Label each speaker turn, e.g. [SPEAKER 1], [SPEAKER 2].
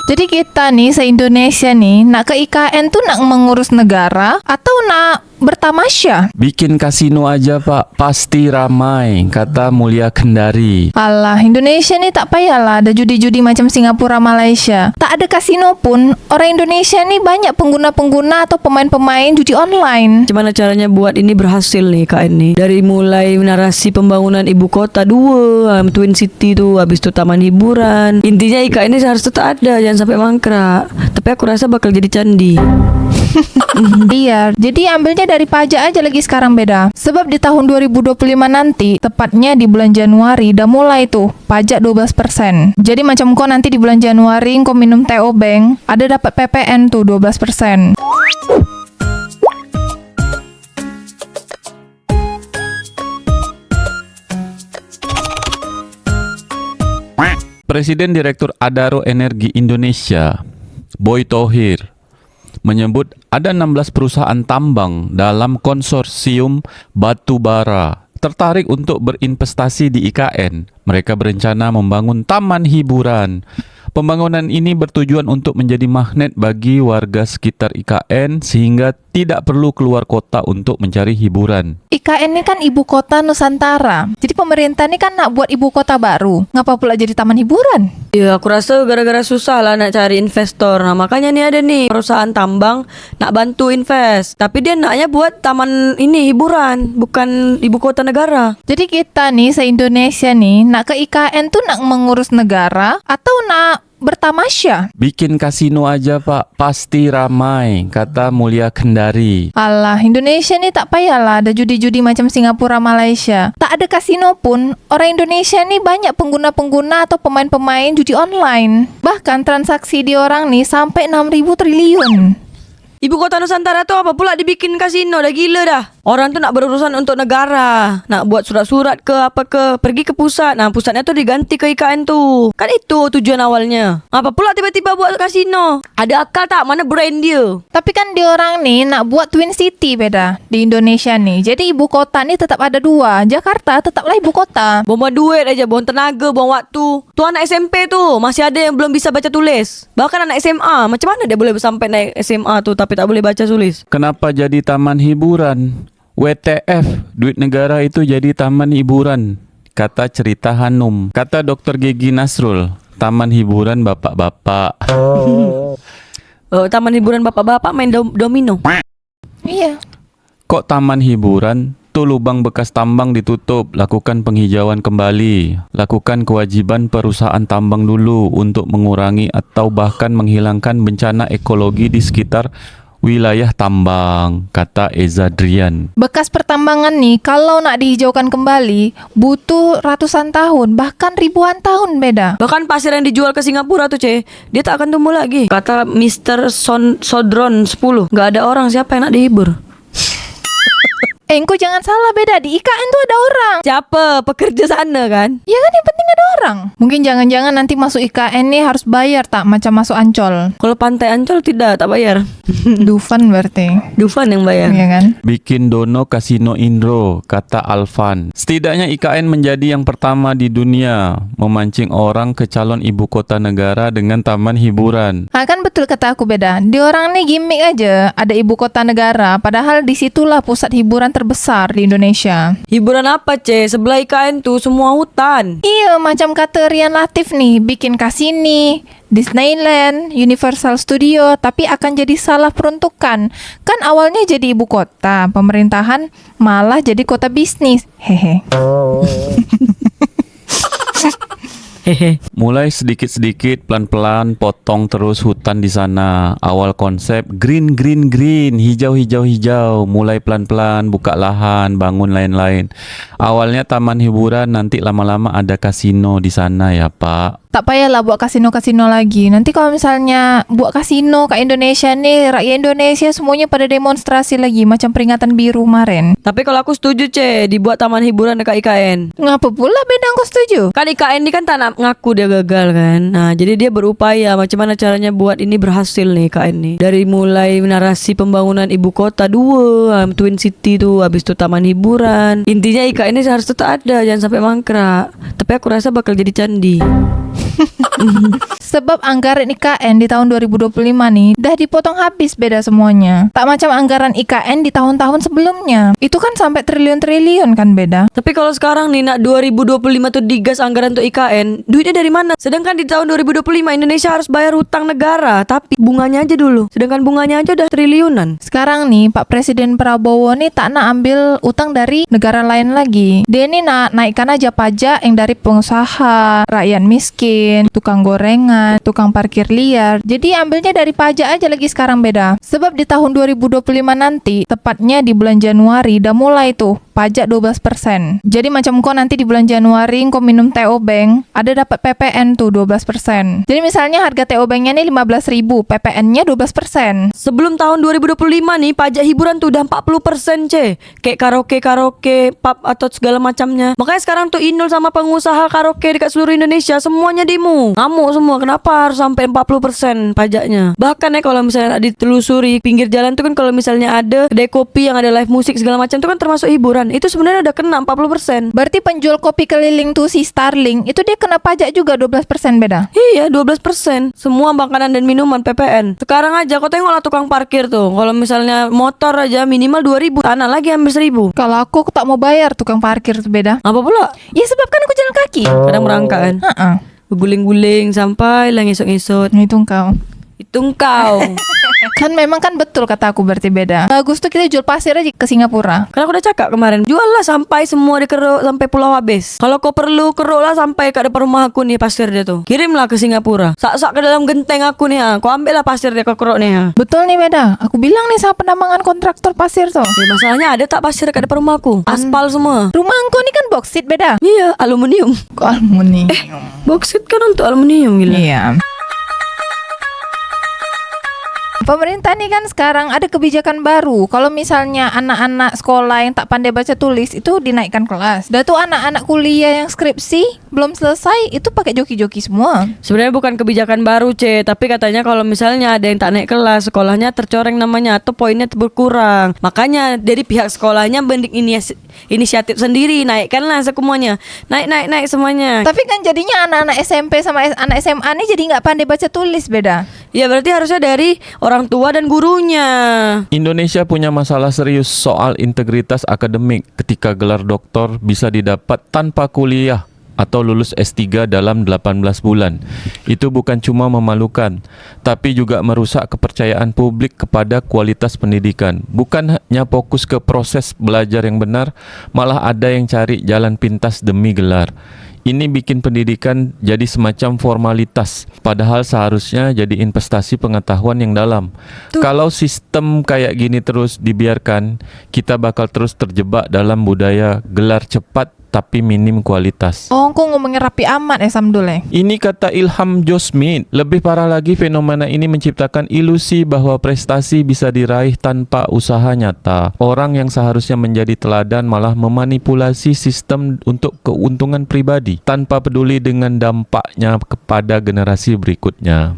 [SPEAKER 1] Jadi kita nih se-Indonesia nih nak ke IKN tuh nak mengurus negara atau nak bertamasya?
[SPEAKER 2] Bikin kasino aja Pak, pasti ramai, kata Mulia Kendari.
[SPEAKER 1] Alah, Indonesia nih tak payahlah ada judi-judi macam Singapura, Malaysia. Tak ada kasino pun, orang Indonesia nih banyak pengguna-pengguna atau pemain-pemain judi online.
[SPEAKER 3] Gimana caranya buat ini berhasil nih KN nih? Dari mulai narasi pembangunan ibu kota 2, Twin City tuh, habis itu taman hiburan. Intinya IKN ini harus tetap ada, jangan sampai mangkrak. Tapi aku rasa bakal jadi candi.
[SPEAKER 1] Iya, jadi ambilnya dari pajak aja lagi sekarang beda. Sebab di tahun 2025 nanti, tepatnya di bulan Januari, udah mulai tuh pajak 12%. Jadi macam kau nanti di bulan Januari kau minum TO Bank, ada dapat PPN tuh 12%.
[SPEAKER 2] Presiden Direktur Adaro Energi Indonesia, Boy Thohir, menyebut ada 16 perusahaan tambang dalam konsorsium batu bara tertarik untuk berinvestasi di IKN. Mereka berencana membangun taman hiburan. Pembangunan ini bertujuan untuk menjadi magnet bagi warga sekitar IKN sehingga tidak perlu keluar kota untuk mencari hiburan.
[SPEAKER 1] IKN ini kan ibu kota Nusantara. Jadi pemerintah ini kan nak buat ibu kota baru. Ngapa pula jadi taman hiburan?
[SPEAKER 3] Ya aku rasa gara-gara susah lah nak cari investor. Nah makanya nih ada nih perusahaan tambang nak bantu invest. Tapi dia naknya buat taman ini hiburan, bukan ibu kota negara.
[SPEAKER 1] Jadi kita nih se-Indonesia nih nak ke IKN tuh nak mengurus negara atau nak bertamasya?
[SPEAKER 2] Bikin kasino aja Pak, pasti ramai, kata Mulia Kendari.
[SPEAKER 1] Alah, Indonesia nih tak payahlah ada judi-judi macam Singapura, Malaysia. Tak ada kasino pun, orang Indonesia nih banyak pengguna-pengguna atau pemain-pemain judi online. Bahkan transaksi di orang nih sampai 6.000 triliun.
[SPEAKER 3] Ibu kota Nusantara tuh apa pula dibikin kasino? Dah gila dah. Orang tuh nak berurusan untuk negara, nak buat surat-surat ke apa ke, pergi ke pusat. Nah pusatnya tuh diganti ke IKN tuh. Kan itu tujuan awalnya. Apa pula tiba-tiba buat kasino? Ada akal tak? Mana brand dia?
[SPEAKER 1] Tapi kan di orang nih nak buat Twin City beda di Indonesia nih. Jadi ibu kota nih tetap ada dua. Jakarta tetaplah ibu kota.
[SPEAKER 3] Buang duit aja, buang tenaga, buang waktu. Tuh anak SMP tuh masih ada yang belum bisa baca tulis. Bahkan anak SMA, macam mana dia boleh sampai naik SMA tuh tapi tak boleh baca tulis?
[SPEAKER 2] Kenapa jadi taman hiburan? WTF, duit negara itu jadi taman hiburan, kata Cerita Hanum. Kata Dr. Gigi Nasrul, taman hiburan bapak-bapak.
[SPEAKER 3] Taman hiburan bapak-bapak main domino.
[SPEAKER 1] Iya.
[SPEAKER 2] Kok taman hiburan? Tuh lubang bekas tambang ditutup, lakukan penghijauan kembali. Lakukan kewajiban perusahaan tambang dulu untuk mengurangi atau bahkan menghilangkan bencana ekologi di sekitar wilayah tambang, kata Eza Drian.
[SPEAKER 1] Bekas pertambangan nih kalau nak dihijaukan kembali butuh ratusan tahun, bahkan ribuan tahun beda.
[SPEAKER 3] Bahkan pasir yang dijual ke Singapura tuh dia tak akan tumbuh lagi. Kata Mr. Sodron 10, gak ada orang, siapa yang nak dihibur?
[SPEAKER 1] Engkau jangan salah beda, di IKN tuh ada orang.
[SPEAKER 3] Siapa? Pekerja sana kan?
[SPEAKER 1] Ya kan yang penting ada orang. Mungkin jangan-jangan nanti masuk IKN nih harus bayar tak macam masuk Ancol.
[SPEAKER 3] Kalau pantai Ancol tidak, tak bayar.
[SPEAKER 1] Dufan berarti.
[SPEAKER 3] Dufan yang bayar.
[SPEAKER 1] Iya kan?
[SPEAKER 2] Bikin dono kasino Indro, kata Alvan. Setidaknya IKN menjadi yang pertama di dunia memancing orang ke calon ibu kota negara dengan taman hiburan.
[SPEAKER 1] Ah kan betul kata aku beda. Di orang nih gimmick aja ada ibu kota negara, padahal disitulah pusat hiburan terbesar di Indonesia.
[SPEAKER 3] Hiburan apa sebelah IKN tuh semua hutan.
[SPEAKER 1] Iya, macam kata Rian Latif nih, bikin kasini, Disneyland, Universal Studio, tapi akan jadi salah peruntukan. Kan awalnya jadi ibu kota pemerintahan, malah jadi kota bisnis. Hehe.
[SPEAKER 2] Mulai sedikit-sedikit, pelan-pelan potong terus hutan di sana. Awal konsep green, hijau. Mulai pelan-pelan buka lahan, bangun lain-lain. Awalnya taman hiburan, nanti lama-lama ada kasino di sana ya Pak.
[SPEAKER 1] Tak payahlah buat kasino-kasino lagi. Nanti kalau misalnya buat kasino ke Indonesia nih, rakyat Indonesia semuanya pada demonstrasi lagi macam peringatan biru kemarin.
[SPEAKER 3] Tapi kalau aku setuju dibuat taman hiburan dekat IKN.
[SPEAKER 1] Ngapa pula beda aku setuju?
[SPEAKER 3] Kan IKN ini kan tak nak ngaku dia gagal kan. Nah jadi dia berupaya macam mana caranya buat ini berhasil nih IKN nih. Dari mulai narasi pembangunan ibu kota 2, Twin City tuh, habis itu taman hiburan. Intinya IKN ini harus tetap ada, jangan sampai mangkrak. Tapi aku rasa bakal jadi candi.
[SPEAKER 1] Sebab anggaran IKN di tahun 2025 nih dah dipotong habis beda semuanya. Tak macam anggaran IKN di tahun-tahun sebelumnya. Itu kan sampai triliun-triliun kan beda.
[SPEAKER 3] Tapi kalau sekarang nih nak 2025 tuh digas anggaran untuk IKN, duitnya dari mana? Sedangkan di tahun 2025 Indonesia harus bayar hutang negara, tapi bunganya aja dulu. Sedangkan bunganya aja udah triliunan.
[SPEAKER 1] Sekarang nih Pak Presiden Prabowo nih tak nak ambil utang dari negara lain lagi. Dia nih nak naikkan aja pajak yang dari pengusaha, rakyat miskin, tukang gorengan, tukang parkir liar. Jadi ambilnya dari pajak aja lagi sekarang beda. Sebab di tahun 2025 nanti, tepatnya di bulan Januari, udah mulai tuh pajak 12%. Jadi macam kau nanti di bulan Januari kau minum TO Bank, ada dapat PPN tuh 12%. Jadi misalnya harga TO Banknya nih 15.000, PPN-nya 12%.
[SPEAKER 3] Sebelum tahun 2025 nih pajak hiburan tuh udah 40% kayak karaoke, pub atau segala macamnya. Makanya sekarang tuh Inul sama pengusaha karaoke dekat seluruh Indonesia semuanya demo. Ngamuk semua, kenapa harus sampai 40% pajaknya? Bahkan ya kalau misalnya ditelusuri pinggir jalan tuh kan kalau misalnya ada kedai kopi yang ada live musik segala macam tuh kan termasuk hiburan. Itu sebenarnya udah kena 40%.
[SPEAKER 1] Berarti penjual kopi keliling tuh si Starling, itu dia kena pajak juga 12% beda.
[SPEAKER 3] Iya 12%. Semua makanan dan minuman PPN. Sekarang aja kau tengoklah tukang parkir tuh. Kalau misalnya motor aja minimal 2.000, tanah lagi hampir 1.000.
[SPEAKER 1] Kalau aku tak mau bayar tukang parkir tuh beda.
[SPEAKER 3] Apa pula?
[SPEAKER 1] Ya sebab kan aku jalan kaki.
[SPEAKER 3] Kadang merangkak kan.
[SPEAKER 1] Heeh.
[SPEAKER 3] Guling-guling sampai lah ngesot-ngesot.
[SPEAKER 1] Itu kau.
[SPEAKER 3] Itu kau.
[SPEAKER 1] Kan memang kan betul kata aku berarti beda. Bagus tuh kita jual pasir aja ke Singapura.
[SPEAKER 3] Karena aku udah cakap kemarin, juallah sampai semua dikeruk sampai pulau habis. Kalau kau perlu keruklah sampai ke depan rumah aku nih pasir dia tuh. Kirimlah ke Singapura. Sak-sak ke dalam genteng aku nih ha. Kau ambillah pasir dia kau keruk nih ha.
[SPEAKER 1] Betul nih beda. Aku bilang nih sama penambangan kontraktor pasir tuh.
[SPEAKER 3] Ya, masalahnya ada tak pasir dekat depan rumah aku? Aspal semua.
[SPEAKER 1] Rumah engkau nih kan boksit beda.
[SPEAKER 3] Iya, aluminium.
[SPEAKER 1] Kok aluminium?
[SPEAKER 3] Boksit kan untuk aluminium gila.
[SPEAKER 1] Iya. Pemerintah nih kan sekarang ada kebijakan baru. Kalau misalnya anak-anak sekolah yang tak pandai baca tulis itu dinaikkan kelas. Dah tuh anak-anak kuliah yang skripsi belum selesai itu pakai joki-joki semua.
[SPEAKER 3] Sebenarnya bukan kebijakan baru tapi katanya kalau misalnya ada yang tak naik kelas, sekolahnya tercoreng namanya atau poinnya berkurang. Makanya dari pihak sekolahnya bentuk inisiatif sendiri, naikkanlah semuanya. Naik semuanya.
[SPEAKER 1] Tapi kan jadinya anak-anak SMP sama anak SMA nih jadi nggak pandai baca tulis beda.
[SPEAKER 3] Ya berarti harusnya dari orang tua dan gurunya.
[SPEAKER 2] Indonesia punya masalah serius soal integritas akademik ketika gelar doktor bisa didapat tanpa kuliah atau lulus S3 dalam 18 bulan. Itu bukan cuma memalukan, tapi juga merusak kepercayaan publik kepada kualitas pendidikan. Bukan hanya fokus ke proses belajar yang benar, malah ada yang cari jalan pintas demi gelar. Ini bikin pendidikan jadi semacam formalitas, padahal seharusnya jadi investasi pengetahuan yang dalam. Kalau sistem kayak gini terus dibiarkan, kita bakal terus terjebak dalam budaya gelar cepat tapi minim kualitas.
[SPEAKER 1] Oh, kok ngomongin rapi amat Samdul.
[SPEAKER 2] Ini kata Ilham Josmith. Lebih parah lagi, fenomena ini menciptakan ilusi bahwa prestasi bisa diraih tanpa usaha nyata. Orang yang seharusnya menjadi teladan malah memanipulasi sistem untuk keuntungan pribadi tanpa peduli dengan dampaknya kepada generasi berikutnya.